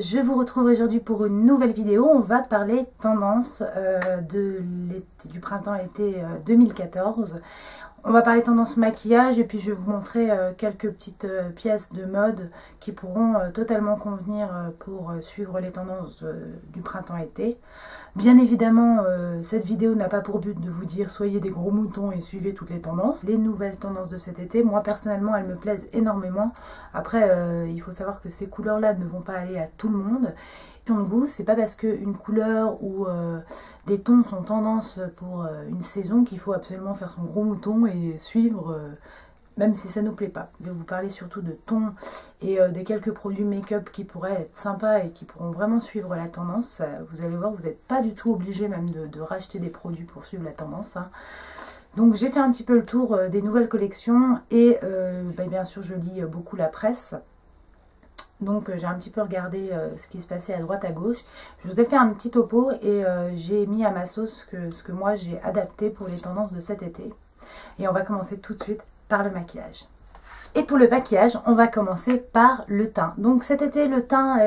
je vous retrouve aujourd'hui pour une nouvelle vidéo. On va parler tendance du printemps-été 2014. On va parler tendance maquillage et puis je vais vous montrer quelques petites pièces de mode qui pourront totalement convenir pour suivre les tendances du printemps-été. Bien évidemment, cette vidéo n'a pas pour but de vous dire soyez des gros moutons et suivez toutes les tendances. Les nouvelles tendances de cet été, moi personnellement, elles me plaisent énormément. Après, il faut savoir que ces couleurs-là ne vont pas aller à tout le monde. De vous, c'est pas parce qu'une couleur ou des tons sont tendance pour une saison qu'il faut absolument faire son gros mouton et suivre, même si ça ne nous plaît pas. Je vais vous parler surtout de tons et des quelques produits make-up qui pourraient être sympas et qui pourront vraiment suivre la tendance. Vous allez voir, vous n'êtes pas du tout obligé même de racheter des produits pour suivre la tendance, hein. Donc j'ai fait un petit peu le tour des nouvelles collections et bien sûr je lis beaucoup la presse. Donc j'ai un petit peu regardé ce qui se passait à droite à gauche. Je vous ai fait un petit topo et j'ai mis à ma sauce ce que moi j'ai adapté pour les tendances de cet été. Et on va commencer tout de suite par le maquillage. Et pour le maquillage, on va commencer par le teint. Donc cet été, le teint,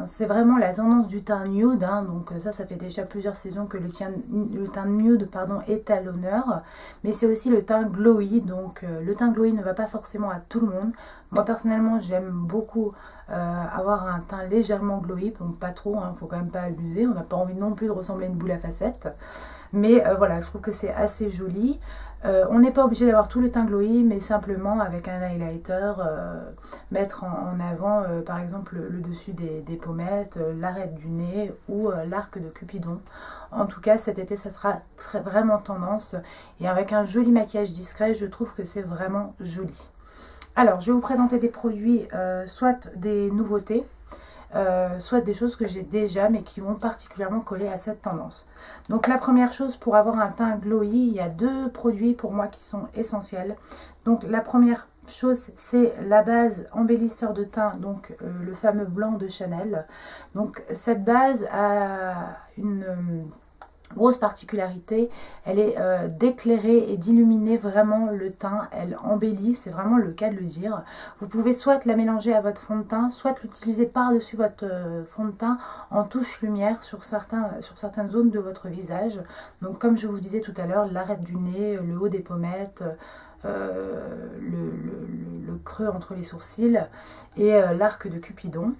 c'est vraiment la tendance du teint nude, hein. Donc ça fait déjà plusieurs saisons que le teint nude est à l'honneur. Mais c'est aussi le teint glowy. Donc le teint glowy ne va pas forcément à tout le monde. Moi personnellement, j'aime beaucoup avoir un teint légèrement glowy, donc pas trop, hein, faut quand même pas abuser. On n'a pas envie non plus de ressembler à une boule à facettes. Mais voilà, je trouve que c'est assez joli. On n'est pas obligé d'avoir tout le teint glowy, mais simplement avec un highlighter, mettre en avant par exemple le dessus des pommettes, l'arête du nez ou l'arc de Cupidon. En tout cas, cet été, ça sera vraiment tendance. Et avec un joli maquillage discret, je trouve que c'est vraiment joli. Alors, je vais vous présenter des produits, soit des nouveautés, soit des choses que j'ai déjà mais qui vont particulièrement coller à cette tendance. Donc la première chose, pour avoir un teint glowy, il y a deux produits pour moi qui sont essentiels. Donc la première chose, c'est la base embellisseur de teint, donc le fameux blanc de Chanel. Donc cette base a une grosse particularité, elle est d'éclairer et d'illuminer vraiment le teint, elle embellit, c'est vraiment le cas de le dire. Vous pouvez soit la mélanger à votre fond de teint, soit l'utiliser par-dessus votre fond de teint en touche lumière sur certaines zones de votre visage. Donc comme je vous disais tout à l'heure, l'arête du nez, le haut des pommettes, le creux entre les sourcils et l'arc de Cupidon.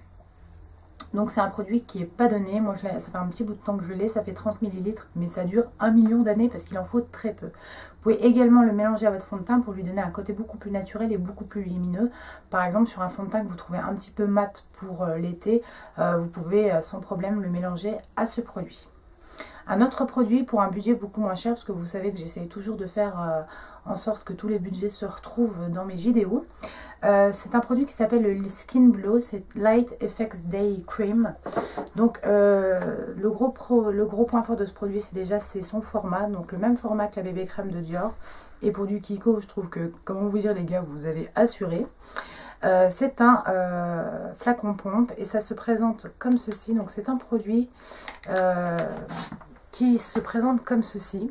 Donc c'est un produit qui n'est pas donné, moi ça fait un petit bout de temps que je l'ai, ça fait 30 ml, mais ça dure 1 million d'années parce qu'il en faut très peu. Vous pouvez également le mélanger à votre fond de teint pour lui donner un côté beaucoup plus naturel et beaucoup plus lumineux. Par exemple sur un fond de teint que vous trouvez un petit peu mat pour l'été, vous pouvez sans problème le mélanger à ce produit. Un autre produit pour un budget beaucoup moins cher, parce que vous savez que j'essaye toujours de faire en sorte que tous les budgets se retrouvent dans mes vidéos. C'est un produit qui s'appelle le Skin Glow, c'est Light Effects Day Cream. Donc le gros point fort de ce produit, c'est son format, donc le même format que la bébé crème de Dior. Et pour du Kiko, je trouve que, comment vous dire les gars, vous avez assuré. C'est un flacon pompe et ça se présente comme ceci. Donc c'est un produit qui se présente comme ceci.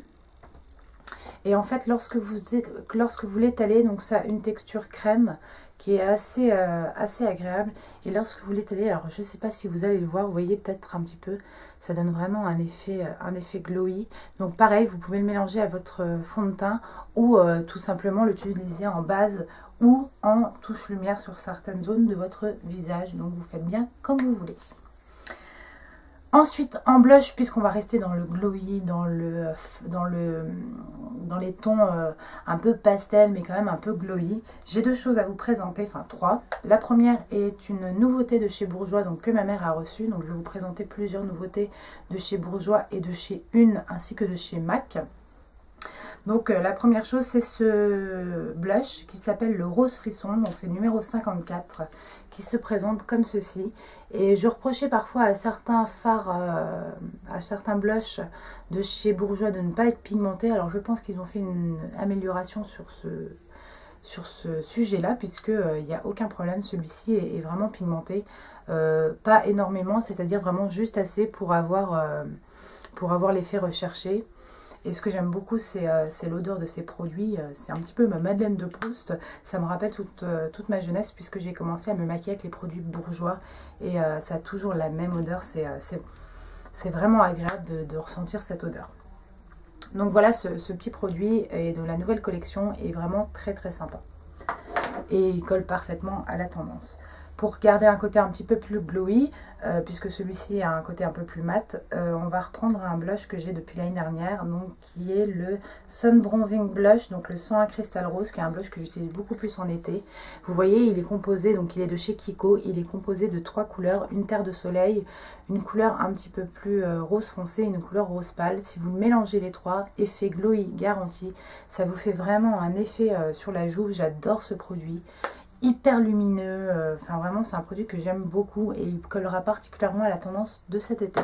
Et en fait, lorsque vous l'étalez, donc ça a une texture crème qui est assez agréable. Et lorsque vous l'étalez, alors je ne sais pas si vous allez le voir, vous voyez peut-être un petit peu, ça donne vraiment un effet glowy. Donc pareil, vous pouvez le mélanger à votre fond de teint ou tout simplement l'utiliser en base ou en touche lumière sur certaines zones de votre visage. Donc vous faites bien comme vous voulez. Ensuite, en blush, puisqu'on va rester dans le glowy, dans les tons un peu pastel, mais quand même un peu glowy, j'ai deux choses à vous présenter, enfin trois. La première est une nouveauté de chez Bourjois, donc que ma mère a reçue. Donc je vais vous présenter plusieurs nouveautés de chez Bourjois et de chez Une, ainsi que de chez MAC. Donc la première chose, c'est ce blush qui s'appelle le Rose Frisson, donc c'est numéro 54, qui se présente comme ceci. Et je reprochais parfois à certains fards, à certains blushs de chez Bourjois de ne pas être pigmentés. Alors je pense qu'ils ont fait une amélioration sur ce sujet-là, puisqu'il n'y a aucun problème, celui-ci est vraiment pigmenté. Pas énormément, c'est-à-dire vraiment juste assez pour avoir l'effet recherché. Et ce que j'aime beaucoup, c'est l'odeur de ces produits. C'est un petit peu ma Madeleine de Proust. Ça me rappelle toute ma jeunesse puisque j'ai commencé à me maquiller avec les produits bourgeois. Et ça a toujours la même odeur. C'est vraiment agréable de ressentir cette odeur. Donc voilà, ce petit produit est de la nouvelle collection est vraiment très très sympa. Et il colle parfaitement à la tendance. Pour garder un côté un petit peu plus glowy, puisque celui-ci a un côté un peu plus mat, on va reprendre un blush que j'ai depuis l'année dernière, donc qui est le Sun Bronzing Blush, donc le 101 Cristal Rose, qui est un blush que j'utilise beaucoup plus en été. Vous voyez, il est composé, donc il est de chez Kiko, il est composé de 3 couleurs, une terre de soleil, une couleur un petit peu plus rose foncé et une couleur rose pâle. Si vous mélangez les trois, effet glowy garanti, ça vous fait vraiment un effet sur la joue. J'adore ce produit. Hyper lumineux, enfin vraiment c'est un produit que j'aime beaucoup et il collera particulièrement à la tendance de cet été.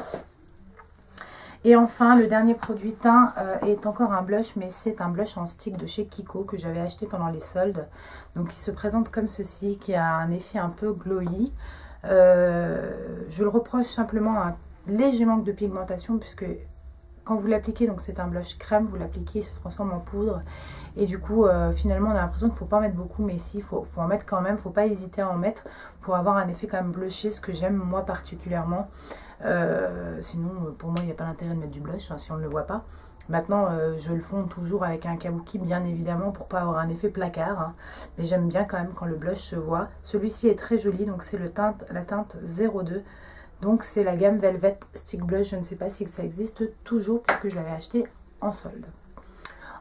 Et enfin le dernier produit teint est encore un blush, mais c'est un blush en stick de chez Kiko que j'avais acheté pendant les soldes. Donc il se présente comme ceci, qui a un effet un peu glowy. Je le reproche simplement à un léger manque de pigmentation puisque quand vous l'appliquez, donc c'est un blush crème, vous l'appliquez, il se transforme en poudre. Et du coup, finalement, on a l'impression qu'il ne faut pas en mettre beaucoup, mais si, il faut en mettre quand même. Il ne faut pas hésiter à en mettre pour avoir un effet quand même blushé, ce que j'aime moi particulièrement. Sinon, pour moi, il n'y a pas l'intérêt de mettre du blush hein, si on ne le voit pas. Maintenant, je le fonds toujours avec un kabuki, bien évidemment, pour pas avoir un effet placard. Hein. Mais j'aime bien quand même quand le blush se voit. Celui-ci est très joli, donc c'est la teinte 02. Donc c'est la gamme Velvet Stick Blush, je ne sais pas si ça existe toujours puisque je l'avais acheté en solde.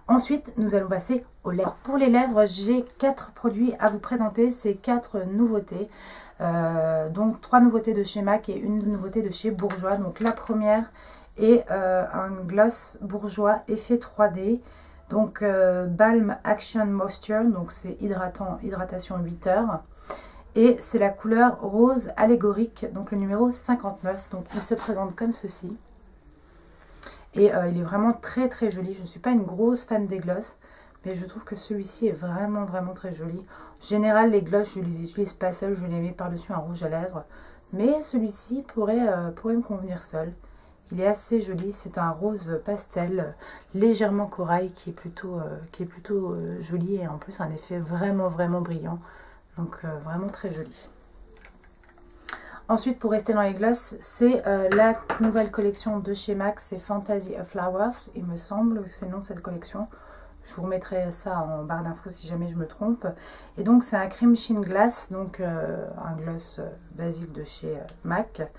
Ensuite, nous allons passer aux lèvres. Pour les lèvres, j'ai 4 produits à vous présenter, c'est 4 nouveautés. Donc 3 nouveautés de chez MAC et une nouveauté de chez Bourjois. Donc la première est un gloss Bourjois effet 3D. Donc Balm Action Moisture, donc c'est hydratation 8 heures. Et c'est la couleur rose allégorique, donc le numéro 59. Donc il se présente comme ceci. Et il est vraiment très très joli. Je ne suis pas une grosse fan des gloss, mais je trouve que celui-ci est vraiment vraiment très joli. En général, les gloss, je les utilise pas seuls, je les mets par-dessus un rouge à lèvres. Mais celui-ci pourrait me convenir seul. Il est assez joli, c'est un rose pastel, légèrement corail, qui est plutôt joli et en plus un effet vraiment vraiment brillant. Donc vraiment très joli. Ensuite, pour rester dans les glosses, c'est la nouvelle collection de chez MAC, c'est Fantasy of Flowers, il me semble, c'est le nom de cette collection. Je vous remettrai ça en barre d'infos si jamais je me trompe. Et donc c'est un Cream Sheen Glass, donc un gloss basique de chez MAC.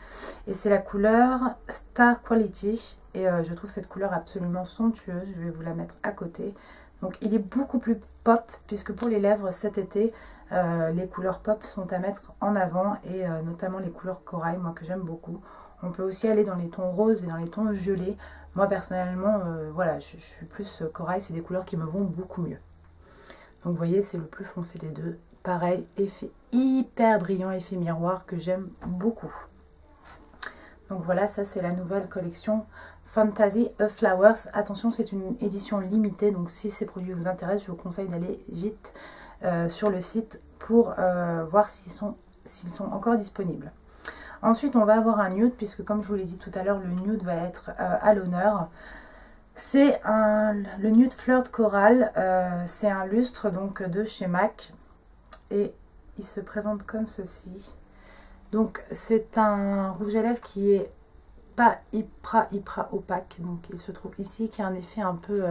Et c'est la couleur Star Quality. Et je trouve cette couleur absolument somptueuse, je vais vous la mettre à côté. Donc il est beaucoup plus pop, puisque pour les lèvres cet été, les couleurs pop sont à mettre en avant, et notamment les couleurs corail, moi que j'aime beaucoup. On peut aussi aller dans les tons roses et dans les tons violets. Moi personnellement, voilà, je suis plus corail, c'est des couleurs qui me vont beaucoup mieux. Donc vous voyez, c'est le plus foncé des deux. Pareil, effet hyper brillant, effet miroir que j'aime beaucoup. Donc voilà, ça c'est la nouvelle collection Fantasy of Flowers. Attention, c'est une édition limitée, donc si ces produits vous intéressent, je vous conseille d'aller vite sur le site pour voir s'ils sont encore disponibles. Ensuite, on va avoir un nude, puisque comme je vous l'ai dit tout à l'heure, le nude va être à l'honneur. C'est le nude Fleur de Coral, c'est un lustre donc de chez MAC, et il se présente comme ceci. Donc c'est un rouge à lèvres qui est pas hyper opaque, donc il se trouve ici, qui a un effet un peu,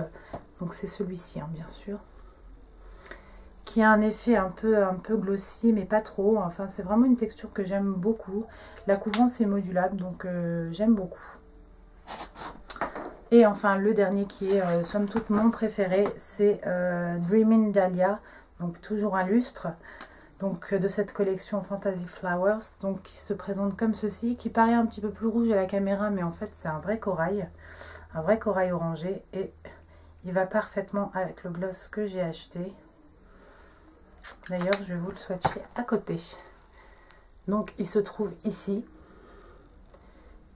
donc c'est celui-ci hein, bien sûr, qui a un effet un peu glossy, mais pas trop. Enfin, c'est vraiment une texture que j'aime beaucoup. La couvrance est modulable, donc j'aime beaucoup. Et enfin, le dernier qui est somme toute mon préféré, c'est Dreamin' Dahlia, donc toujours un lustre, donc de cette collection Fantasy Flowers, donc qui se présente comme ceci, qui paraît un petit peu plus rouge à la caméra, mais en fait c'est un vrai corail orangé, et il va parfaitement avec le gloss que j'ai acheté. D'ailleurs, je vais vous le swatcher à côté. Donc, il se trouve ici.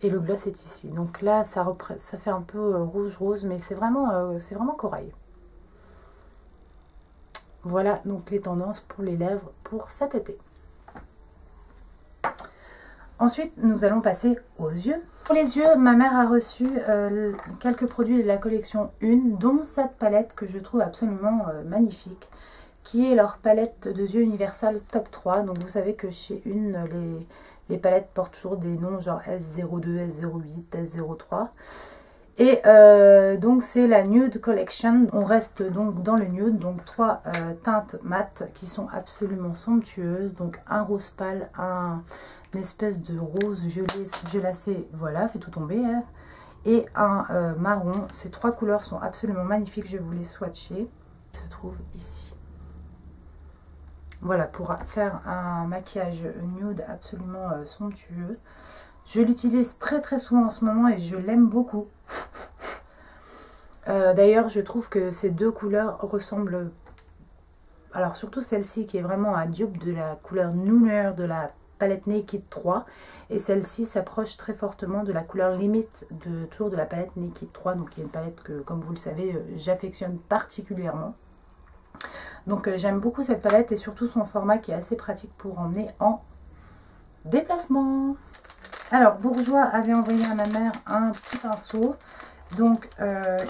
Et le gloss est ici. Donc là, ça fait un peu rouge-rose, mais c'est vraiment corail. Voilà donc les tendances pour les lèvres pour cet été. Ensuite, nous allons passer aux yeux. Pour les yeux, ma mère a reçu quelques produits de la collection Une, dont cette palette que je trouve absolument magnifique, qui est leur palette de yeux Universal Top 3. Donc vous savez que chez Une, les palettes portent toujours des noms genre S02, S08, S03. Et donc c'est la Nude Collection. On reste donc dans le nude, donc 3 teintes mates qui sont absolument somptueuses. Donc un rose pâle, une espèce de rose violacé, voilà, fait tout tomber, hein, et un marron. Ces 3 couleurs sont absolument magnifiques, je vais vous les swatcher. Ils se trouvent ici. Voilà, pour faire un maquillage nude absolument somptueux. Je l'utilise très très souvent en ce moment et je l'aime beaucoup. D'ailleurs, je trouve que ces 2 couleurs ressemblent... Alors surtout celle-ci qui est vraiment un dupe de la couleur Nooner de la palette Naked 3. Et celle-ci s'approche très fortement de la couleur limite toujours de la palette Naked 3. Donc il y a une palette que, comme vous le savez, j'affectionne particulièrement. Donc j'aime beaucoup cette palette et surtout son format qui est assez pratique pour emmener en déplacement. Alors, Bourjois avait envoyé à ma mère un petit pinceau, donc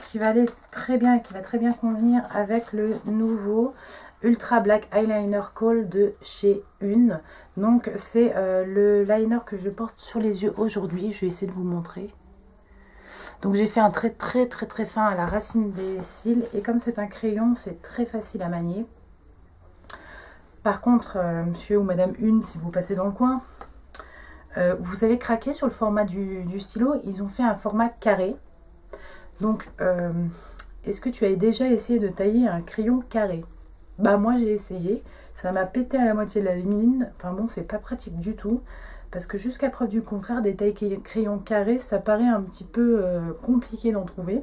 qui va aller très bien et qui va très bien convenir avec le nouveau Ultra Black Eyeliner Kohl de chez Une. Donc, c'est le liner que je porte sur les yeux aujourd'hui. Je vais essayer de vous montrer. Donc, j'ai fait un trait très fin à la racine des cils. Et comme c'est un crayon, c'est très facile à manier. Par contre, monsieur ou madame Une, si vous passez dans le coin... vous avez craqué sur le format du stylo, ils ont fait un format carré. Donc, est-ce que tu as déjà essayé de tailler un crayon carré? Bah moi j'ai essayé, ça m'a pété à la moitié de la ligne. Enfin bon, c'est pas pratique du tout. Parce que jusqu'à preuve du contraire, des tailles crayons carrés, ça paraît un petit peu compliqué d'en trouver.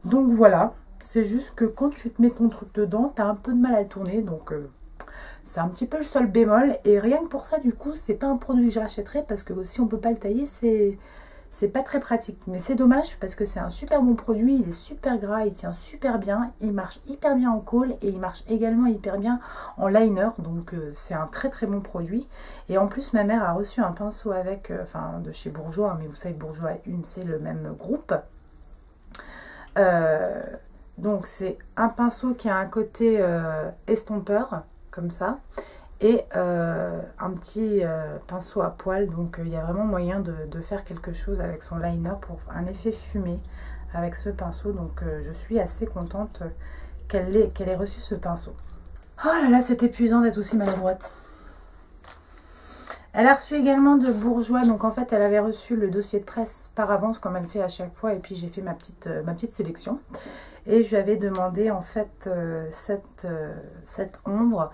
Donc voilà, c'est juste que quand tu te mets ton truc dedans, tu as un peu de mal à le tourner. Donc... c'est un petit peu le seul bémol et rien que pour ça du coup c'est pas un produit que je rachèterai parce que si on peut pas le tailler c'est pas très pratique, mais c'est dommage parce que c'est un super bon produit, il est super gras, il tient super bien, il marche hyper bien en kohl et il marche également hyper bien en liner, donc c'est un très bon produit. Et en plus ma mère a reçu un pinceau avec, enfin de chez Bourjois, mais vous savez que Bourjois et Une c'est le même groupe. Donc c'est un pinceau qui a un côté estompeur comme ça, et un petit pinceau à poil, donc il y a vraiment moyen de faire quelque chose avec son liner pour un effet fumé avec ce pinceau. Donc je suis assez contente qu'elle ait reçu ce pinceau. Oh là là, c'est épuisant d'être aussi maladroite. Elle a reçu également de Bourjois, donc en fait elle avait reçu le dossier de presse par avance comme elle fait à chaque fois, et puis j'ai fait ma petite sélection. Et je lui avais demandé en fait cette ombre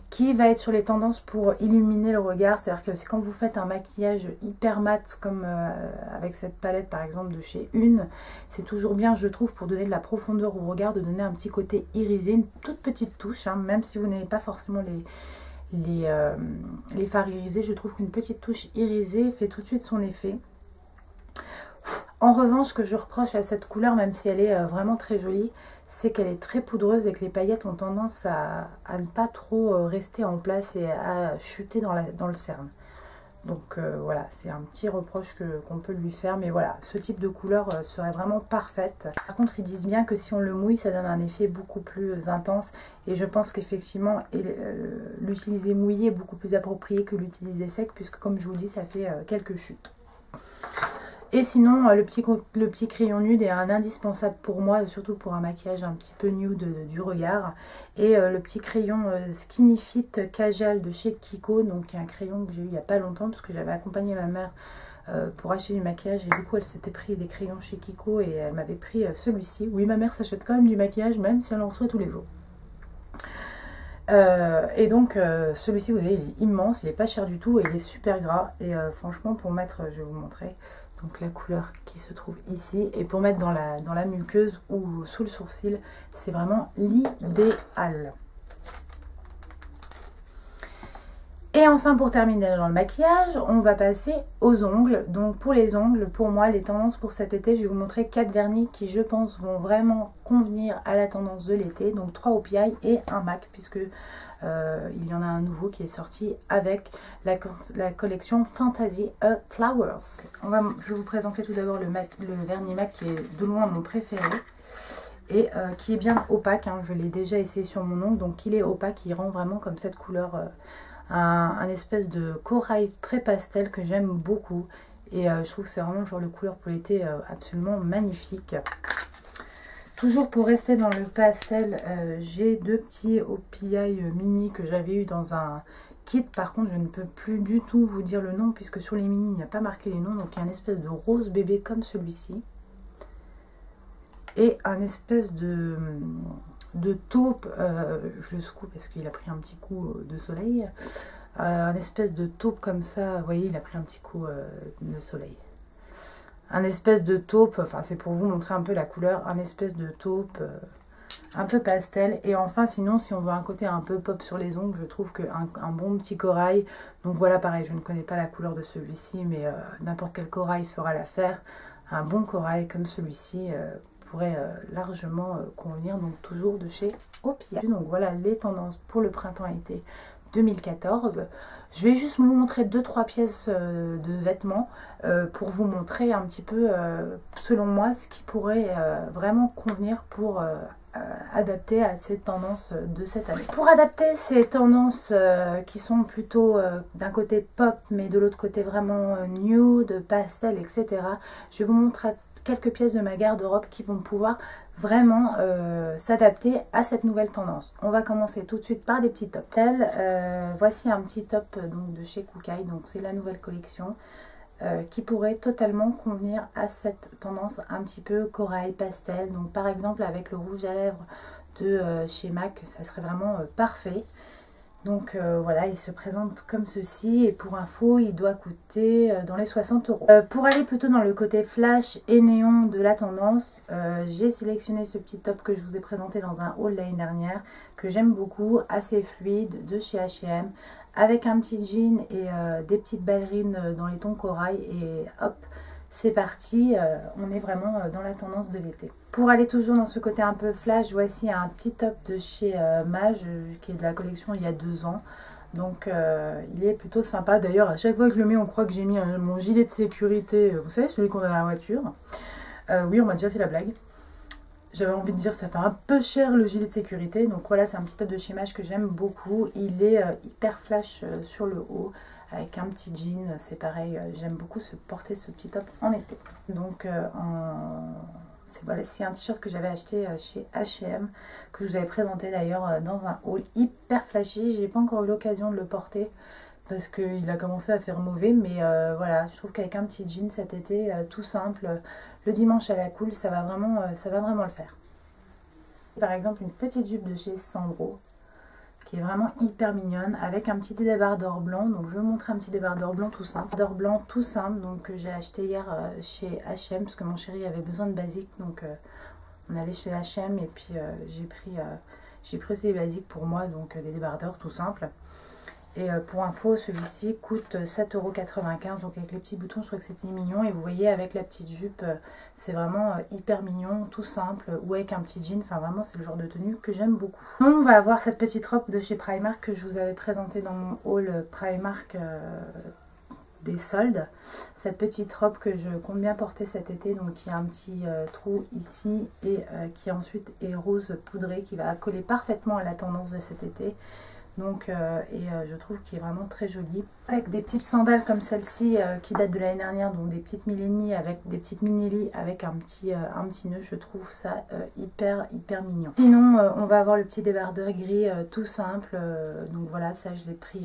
qui va être sur les tendances pour illuminer le regard. C'est-à-dire que quand vous faites un maquillage hyper mat comme avec cette palette par exemple de chez Une, c'est toujours bien, je trouve, pour donner de la profondeur au regard, de donner un petit côté irisé, une toute petite touche, hein, même si vous n'avez pas forcément les fards irisés. Je trouve qu'une petite touche irisée fait tout de suite son effet. En revanche, ce que je reproche à cette couleur, même si elle est vraiment très jolie, c'est qu'elle est très poudreuse et que les paillettes ont tendance à ne pas trop rester en place et à chuter dans le cerne. Donc voilà, c'est un petit reproche qu'on peut lui faire, mais voilà, ce type de couleur serait vraiment parfaite. Par contre, ils disent bien que si on le mouille, ça donne un effet beaucoup plus intense, et je pense qu'effectivement, l'utiliser mouillé est beaucoup plus approprié que l'utiliser sec, puisque comme je vous dis, ça fait quelques chutes. Et sinon, le petit crayon nude est un indispensable pour moi, surtout pour un maquillage un petit peu nude du regard. Et le petit crayon Skinny Fit Kajal de chez Kiko, donc un crayon que j'ai eu il n'y a pas longtemps, parce que j'avais accompagné ma mère pour acheter du maquillage. Et du coup, elle s'était pris des crayons chez Kiko et elle m'avait pris celui-ci. Oui, ma mère s'achète quand même du maquillage, même si elle en reçoit tous les jours. Et donc celui-ci, vous voyez, il est immense, il n'est pas cher du tout et il est super gras. Et franchement, pour mettre, je vais vous montrer... Donc la couleur qui se trouve ici, et pour mettre dans la muqueuse ou sous le sourcil, c'est vraiment l'idéal. Et enfin, pour terminer dans le maquillage, on va passer aux ongles. Donc pour les ongles, pour moi, les tendances pour cet été, je vais vous montrer 4 vernis qui, je pense, vont vraiment convenir à la tendance de l'été. Donc 3 OPI et un MAC, puisque il y en a un nouveau qui est sorti avec la collection Fantasy Flowers. Je vais vous présenter tout d'abord le vernis MAC qui est de loin mon préféré. Et qui est bien opaque, hein. Je l'ai déjà essayé sur mon ongle, donc il est opaque, il rend vraiment comme cette couleur... un espèce de corail très pastel que j'aime beaucoup et je trouve que c'est vraiment le genre de couleur pour l'été absolument magnifique. Toujours pour rester dans le pastel, j'ai 2 petits OPI mini que j'avais eu dans un kit. Par contre, je ne peux plus du tout vous dire le nom puisque sur les mini il n'y a pas marqué les noms. Donc il y a une espèce de rose bébé comme celui-ci et un espèce de taupe, je le secoue parce qu'il a pris un petit coup de soleil, un espèce de taupe comme ça, vous voyez il a pris un petit coup de soleil, un espèce de taupe, enfin c'est pour vous montrer un peu la couleur, un espèce de taupe un peu pastel. Et enfin sinon si on veut un côté un peu pop sur les ongles, je trouve qu'un bon petit corail, donc voilà pareil je ne connais pas la couleur de celui-ci mais n'importe quel corail fera l'affaire, un bon corail comme celui-ci pourrait largement convenir, donc toujours de chez OPI. Donc voilà les tendances pour le printemps-été 2014. Je vais juste vous montrer 2-3 pièces de vêtements pour vous montrer un petit peu, selon moi, ce qui pourrait vraiment convenir pour adapter à ces tendances de cette année. Pour adapter ces tendances qui sont plutôt d'un côté pop, mais de l'autre côté vraiment nude, pastel, etc., je vais vous montrer quelques pièces de ma garde-robe qui vont pouvoir vraiment s'adapter à cette nouvelle tendance. On va commencer tout de suite par des petits tops. Voici un petit top donc, de chez Kookai, donc c'est la nouvelle collection qui pourrait totalement convenir à cette tendance un petit peu corail pastel. Donc par exemple avec le rouge à lèvres de chez MAC, ça serait vraiment parfait. Donc voilà, il se présente comme ceci et pour info, il doit coûter dans les 60 €. Pour aller plutôt dans le côté flash et néon de la tendance, j'ai sélectionné ce petit top que je vous ai présenté dans un haul l'année dernière, que j'aime beaucoup, assez fluide, de chez H&M, avec un petit jean et des petites ballerines dans les tons corail et hop, c'est parti, on est vraiment dans la tendance de l'été. Pour aller toujours dans ce côté un peu flash, voici un petit top de chez Mage, qui est de la collection il y a 2 ans. Donc il est plutôt sympa. D'ailleurs, à chaque fois que je le mets, on croit que j'ai mis mon gilet de sécurité. Vous savez, celui qu'on a dans la voiture. Oui, on m'a déjà fait la blague. J'avais envie de dire ça fait un peu cher le gilet de sécurité. Donc voilà, c'est un petit top de chez Mage que j'aime beaucoup. Il est hyper flash sur le haut, avec un petit jean. C'est pareil, j'aime beaucoup porter ce petit top en été. Donc voilà, c'est un t-shirt que j'avais acheté chez H&M, que je vous avais présenté d'ailleurs dans un haul hyper flashy. J'ai pas encore eu l'occasion de le porter parce qu'il a commencé à faire mauvais, mais voilà, je trouve qu'avec un petit jean cet été, tout simple, le dimanche à la cool, ça va vraiment le faire. Par exemple, une petite jupe de chez Sandro, qui est vraiment hyper mignonne, avec un petit débardeur blanc. Donc je vais vous montrer un petit débardeur blanc tout simple. Débardeur blanc tout simple, donc que j'ai acheté hier chez H&M, parce que mon chéri avait besoin de basiques, donc on allait chez H&M et puis j'ai pris aussi des basiques pour moi, donc des débardeurs tout simples. Et pour info, celui-ci coûte 7,95 €, donc avec les petits boutons, je trouve que c'était mignon. Et vous voyez, avec la petite jupe, c'est vraiment hyper mignon, tout simple, ou avec un petit jean. Enfin, vraiment, c'est le genre de tenue que j'aime beaucoup. Donc, on va avoir cette petite robe de chez Primark que je vous avais présentée dans mon haul Primark des soldes. Cette petite robe que je compte bien porter cet été, donc qui a un petit trou ici et qui ensuite est rose poudré, qui va coller parfaitement à la tendance de cet été. Donc je trouve qu'il est vraiment très joli, avec des petites sandales comme celle-ci qui date de l'année dernière, donc des petites Mileni avec des petites Minelli avec un petit nœud. Je trouve ça hyper mignon. Sinon on va avoir le petit débardeur gris tout simple, donc voilà, ça je l'ai pris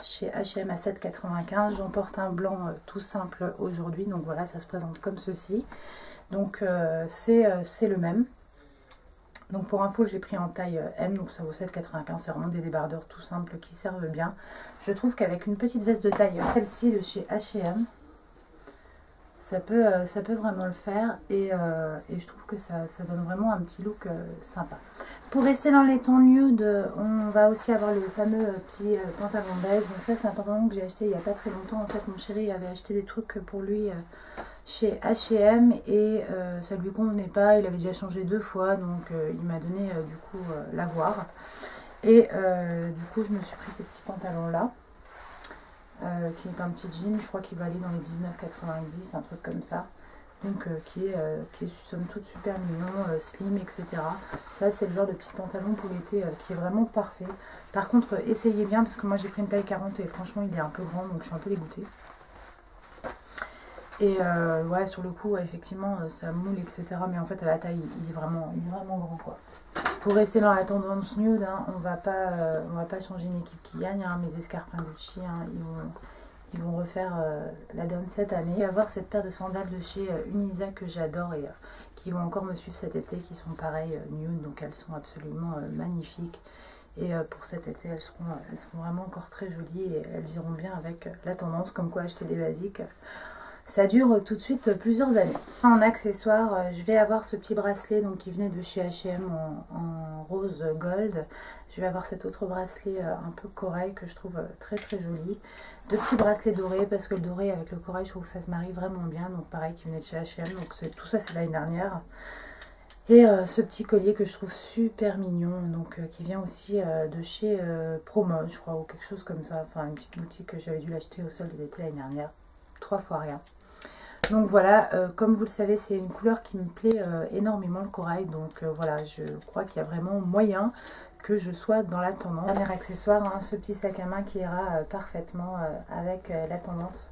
chez H&M à 7,95 €. J'en porte un blanc tout simple aujourd'hui, donc voilà, ça se présente comme ceci. Donc c'est le même. Donc pour info, j'ai pris en taille M, donc ça vaut 7,95 €. C'est vraiment des débardeurs tout simples qui servent bien. Je trouve qu'avec une petite veste de taille, celle-ci de chez H&M, ça peut vraiment le faire et je trouve que ça donne vraiment un petit look sympa. Pour rester dans les tons nude, on va aussi avoir le fameux petit pantalon beige. Donc ça c'est un pantalon que j'ai acheté il n'y a pas très longtemps. En fait mon chéri avait acheté des trucs pour lui chez H&M et ça lui convenait pas. Il avait déjà changé 2 fois, donc il m'a donné du coup l'avoir. Et du coup je me suis pris ce petit pantalon là. Qui est un petit jean, je crois qu'il va aller dans les 19,90, un truc comme ça. Donc qui est somme toute super mignon, slim, etc. Ça c'est le genre de petit pantalon pour l'été qui est vraiment parfait. Par contre essayez bien parce que moi j'ai pris une taille 40 et franchement il est un peu grand donc je suis un peu dégoûtée. Et ouais sur le coup ouais, effectivement ça moule etc. Mais en fait à la taille il est vraiment grand quoi. Pour rester dans la tendance nude, hein, on va pas changer une équipe qui gagne. Hein, mes escarpins Gucci, hein, ils vont refaire la donne cette année. Et avoir cette paire de sandales de chez Unisa que j'adore et qui vont encore me suivre cet été, qui sont pareilles nude, donc elles sont absolument magnifiques. Et pour cet été, elles seront vraiment encore très jolies et elles iront bien avec la tendance, comme quoi acheter des basiques. Ça dure tout de suite plusieurs années. En accessoire, je vais avoir ce petit bracelet donc, qui venait de chez H&M en rose gold. Je vais avoir cet autre bracelet un peu corail que je trouve très joli. 2 petits bracelets dorés parce que le doré avec le corail, je trouve que ça se marie vraiment bien. Donc pareil, qui venait de chez H&M. Donc tout ça, c'est l'année dernière. Et ce petit collier que je trouve super mignon, donc qui vient aussi de chez Promode, je crois, ou quelque chose comme ça. Enfin, une petite boutique que j'avais dû l'acheter au solde d'été l'année dernière. 3 fois rien. Donc voilà, comme vous le savez, c'est une couleur qui me plaît énormément, le corail. Donc voilà, je crois qu'il y a vraiment moyen que je sois dans la tendance. Dernier accessoire, hein, ce petit sac à main qui ira parfaitement avec la tendance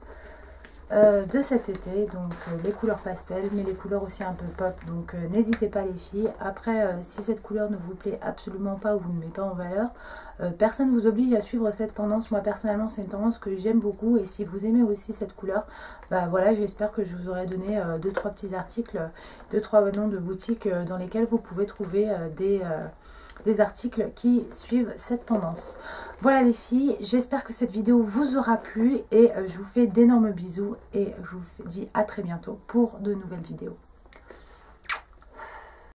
de cet été. Donc les couleurs pastel, mais les couleurs aussi un peu pop. Donc n'hésitez pas les filles. Après, si cette couleur ne vous plaît absolument pas ou vous ne met pas en valeur, personne ne vous oblige à suivre cette tendance. Moi personnellement c'est une tendance que j'aime beaucoup et si vous aimez aussi cette couleur, bah voilà, j'espère que je vous aurai donné 2-3 petits articles, 2-3 noms de boutiques dans lesquels vous pouvez trouver des articles qui suivent cette tendance. Voilà les filles, j'espère que cette vidéo vous aura plu et je vous fais d'énormes bisous et je vous dis à très bientôt pour de nouvelles vidéos.